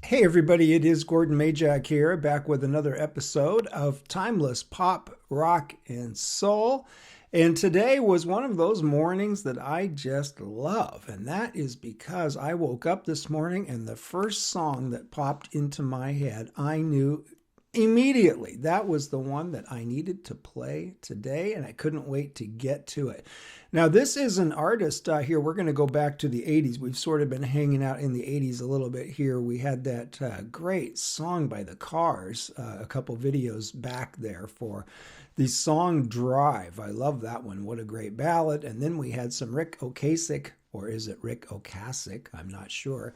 Hey everybody, it is Gordon Majak here, back with another episode of Timeless Pop, Rock, and Soul. And today was one of those mornings that I just love. And that is because I woke up this morning and the first song that popped into my head, I knew immediately that was the one that I needed to play today, and I couldn't wait to get to it. Now, this is an artist here. We're going to go back to the 80s. We've sort of been hanging out in the 80s a little bit here. We had that great song by the Cars, a couple videos back there for the song Drive. I love that one. What a great ballad. And then we had some Rick Ocasek, or is it Rick Ocasek? I'm not sure.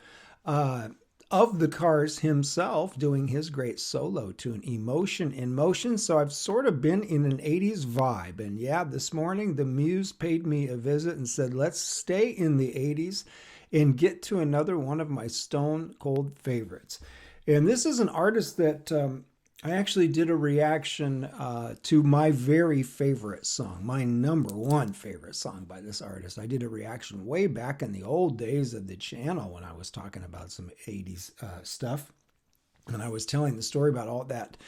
Of the Cars himself doing his great solo tune, Emotion in Motion. So I've sort of been in an 80s vibe. And yeah, this morning the muse paid me a visit and said, let's stay in the 80s and get to another one of my stone cold favorites. And this is an artist that I actually did a reaction to my very favorite song, my number one favorite song by this artist. I did a reaction way back in the old days of the channel when I was talking about some 80s stuff. And I was telling the story about all that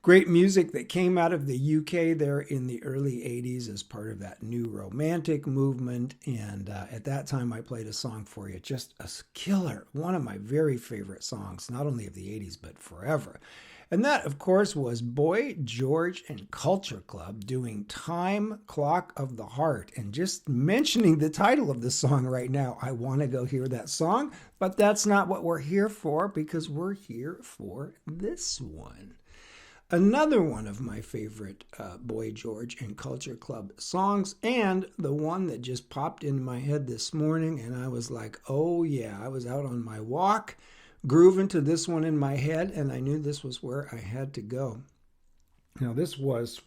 great music that came out of the UK there in the early 80s as part of that new romantic movement. And at that time, I played a song for you, just a killer, one of my very favorite songs, not only of the 80s, but forever. And that, of course, was Boy George and Culture Club doing Time Clock of the Heart. And just mentioning the title of the song right now, I want to go hear that song. But that's not what we're here for, because we're here for this one. Another one of my favorite Boy George and Culture Club songs, and the one that just popped into my head this morning, and I was like, oh yeah, I was out on my walk, grooving to this one in my head, and I knew this was where I had to go. Now, this was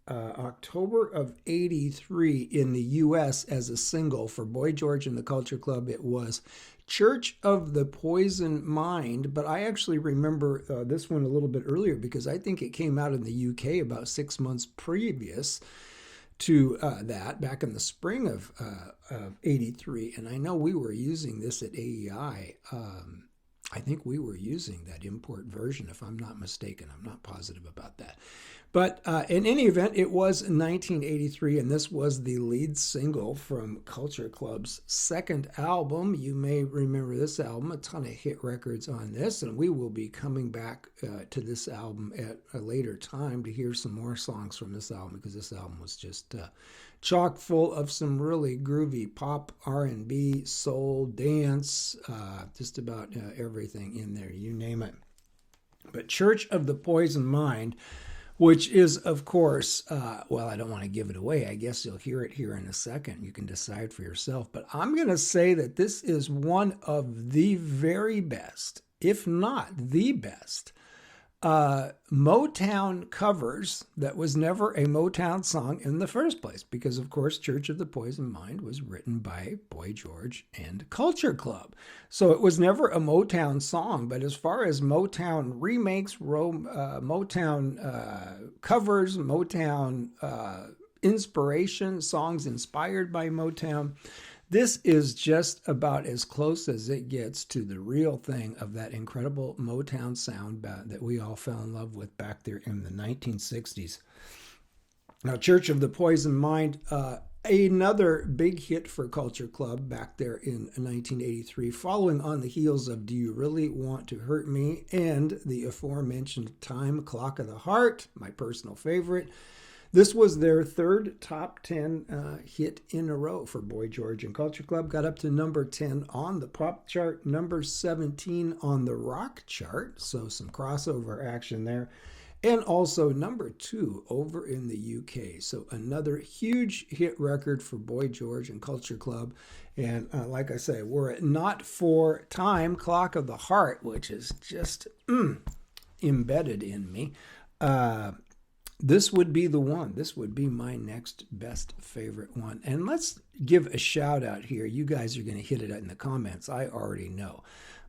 October of 83 in the U.S. as a single for Boy George and the Culture Club. It was Church of the Poison Mind, but I actually remember this one a little bit earlier because I think it came out in the UK about 6 months previous to that, back in the spring of 83. And I know we were using this at AEI. I think we were using that import version, if I'm not mistaken. I'm not positive about that. But in any event, it was 1983, and this was the lead single from Culture Club's second album. You may remember this album, a ton of hit records on this, and we will be coming back to this album at a later time to hear some more songs from this album, because this album was just chock full of some really groovy pop, R&B, soul, dance, just about everything in there, you name it. But Church of the Poison Mind, which is, of course, well, I don't want to give it away. I guess you'll hear it here in a second. You can decide for yourself. But I'm going to say that this is one of the very best, if not the best, Motown covers that was never a Motown song in the first place, because of course Church of the Poison Mind was written by Boy George and Culture Club, so it was never a Motown song. But as far as Motown remakes, Motown covers, Motown inspiration, songs inspired by Motown, this is just about as close as it gets to the real thing of that incredible Motown sound that we all fell in love with back there in the 1960s. Now, Church of the Poison Mind, another big hit for Culture Club back there in 1983, following on the heels of Do You Really Want to Hurt Me and the aforementioned Time Clock of the Heart, my personal favorite. This was their third top 10 hit in a row for Boy George and Culture Club. Got up to number 10 on the pop chart, number 17 on the rock chart, so some crossover action there, and also number 2 over in the UK. So another huge hit record for Boy George and Culture Club. And like I say, were it not for Time Clock of the Heart, which is just embedded in me, this would be the one. This would be my next best favorite one. And let's give a shout out here. You guys are going to hit it in the comments. I already know.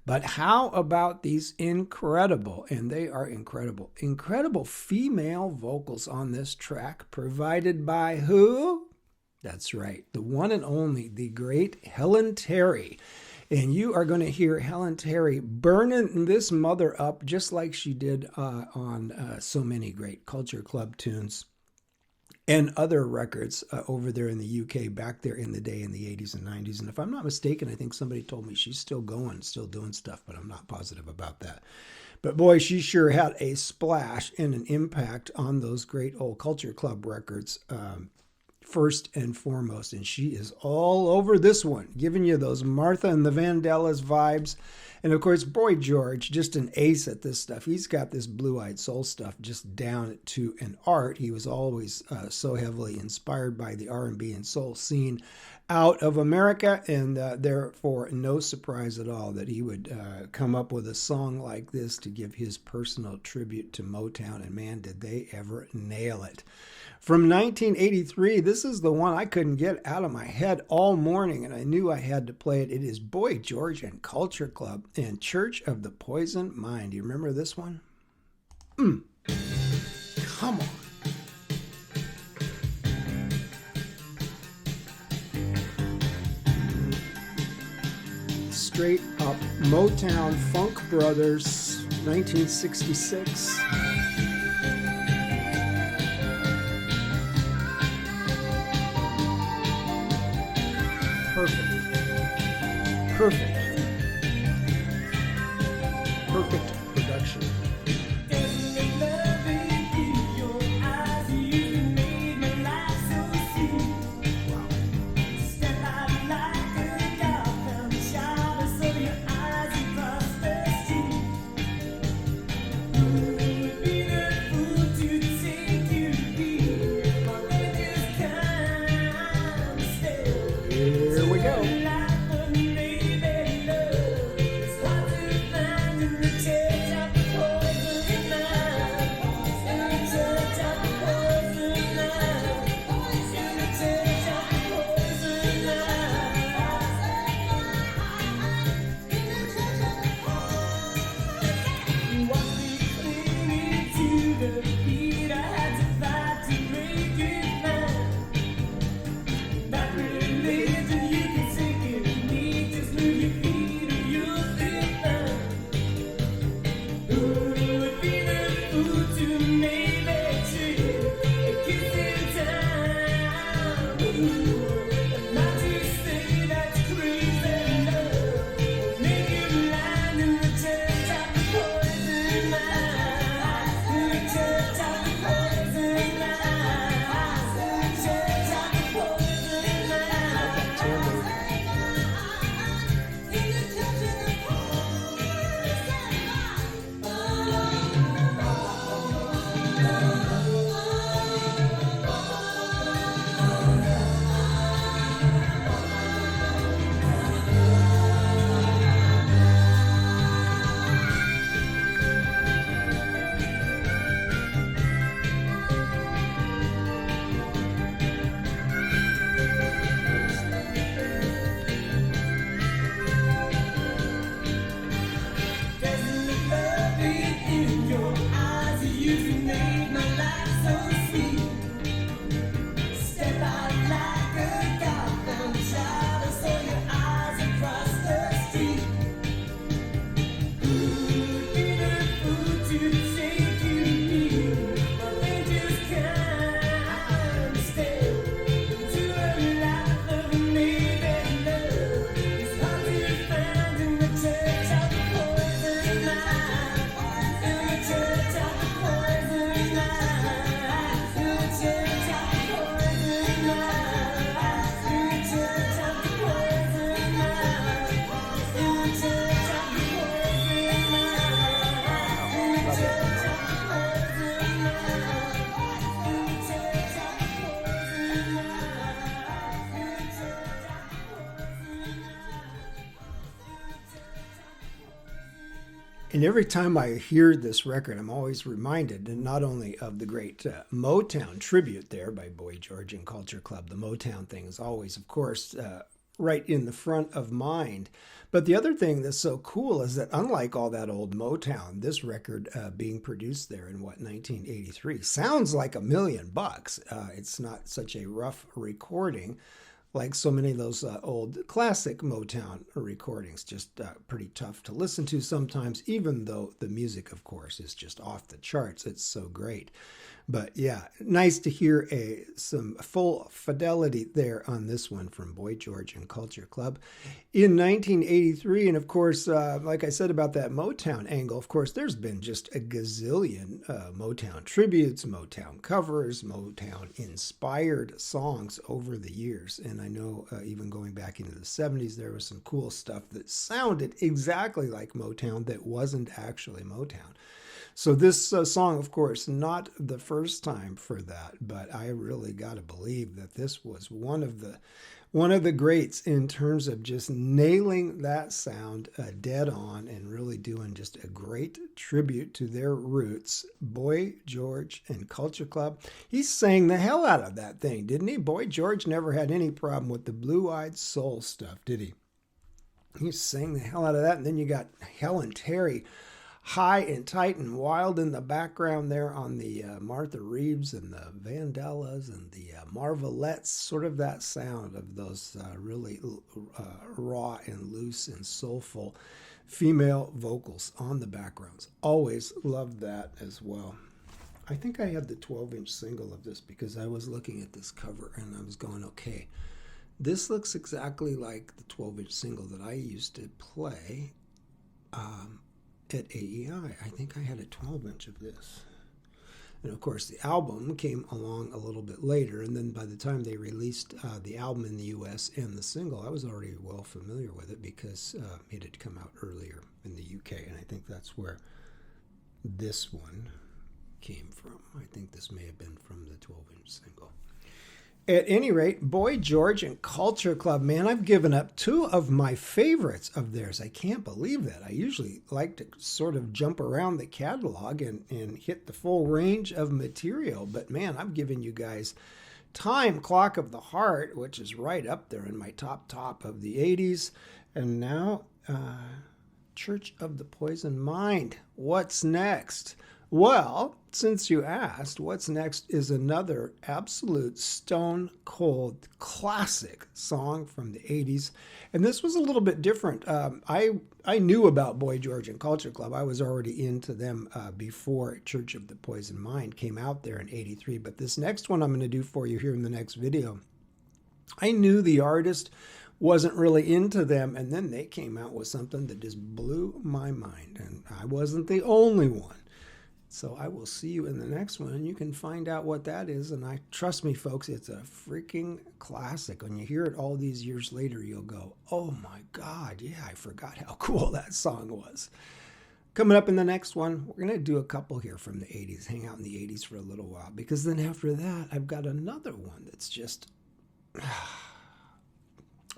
But how about these incredible, and they are incredible, incredible female vocals on this track, provided by who? That's right, the one and only, the great Helen Terry. And you are going to hear Helen Terry burning this mother up just like she did on so many great Culture Club tunes and other records over there in the UK back there in the day in the 80s and 90s. And if I'm not mistaken, I think somebody told me she's still going, still doing stuff, but I'm not positive about that. But boy, she sure had a splash and an impact on those great old Culture Club records, first and foremost. And she is all over this one, giving you those Martha and the Vandellas vibes. And of course, Boy George, just an ace at this stuff. He's got this blue-eyed soul stuff just down to an art. He was always so heavily inspired by the R&B and soul scene out of America, and therefore no surprise at all that he would come up with a song like this to give his personal tribute to Motown. And man, did they ever nail it. From 1983, this is the one I couldn't get out of my head all morning, and I knew I had to play it. It is Boy George and Culture Club and Church of the Poisoned Mind. Do you remember this one? Come on. Straight up Motown Funk Brothers, 1966. Perfect production. Here we go. And every time I hear this record, I'm always reminded not only of the great Motown tribute there by Boy George and Culture Club. The Motown thing is always, of course, right in the front of mind. But the other thing that's so cool is that unlike all that old Motown, this record being produced there in 1983 sounds like $1 million. It's not such a rough recording. like so many of those old classic Motown recordings, just pretty tough to listen to sometimes, even though the music, of course, is just off the charts. It's so great. But yeah, nice to hear some full fidelity there on this one from Boy George and Culture Club in 1983. And of course, like I said about that Motown angle, of course, there's been just a gazillion Motown tributes, Motown covers, Motown inspired songs over the years. And I know even going back into the 70s, there was some cool stuff that sounded exactly like Motown that wasn't actually Motown. So this song, of course, not the first time for that, but I really got to believe that this was one of the greats in terms of just nailing that sound dead on and really doing just a great tribute to their roots. Boy George and Culture Club. He sang the hell out of that thing, didn't he? Boy George never had any problem with the blue-eyed soul stuff, did he? He sang the hell out of that. And then you got Helen Terry, high and tight and wild in the background there on the Martha Reeves and the Vandellas and the Marvelettes, sort of that sound of those really raw and loose and soulful female vocals on the backgrounds. Always loved that as well. I think I had the 12-inch single of this because I was looking at this cover and I was going, okay, this looks exactly like the 12-inch single that I used to play at AEI. I think I had a 12-inch of this. And of course, the album came along a little bit later. And then by the time they released the album in the US and the single, I was already well familiar with it because it had come out earlier in the UK. And I think that's where this one came from. I think this may have been from the 12-inch single. At any rate, Boy George and Culture Club, man, I've given up two of my favorites of theirs. I can't believe that. I usually like to sort of jump around the catalog and hit the full range of material. But man, I'm giving you guys Time, Clock of the Heart, which is right up there in my top of the 80s. And now Church of the Poison Mind. What's next? Well, since you asked, what's next is another absolute stone cold classic song from the 80s. And this was a little bit different. I knew about Boy George and Culture Club. I was already into them before Church of the Poison Mind came out there in 83. But this next one I'm going to do for you here in the next video, I knew the artist, wasn't really into them, and then they came out with something that just blew my mind. And I wasn't the only one. So I will see you in the next one, and you can find out what that is. And trust me, folks, it's a freaking classic. When you hear it all these years later, you'll go, oh my God, yeah, I forgot how cool that song was. Coming up in the next one, we're going to do a couple here from the 80s, hang out in the 80s for a little while, because then after that, I've got another one that's just,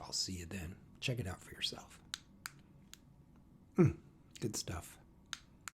I'll see you then. Check it out for yourself. Good stuff.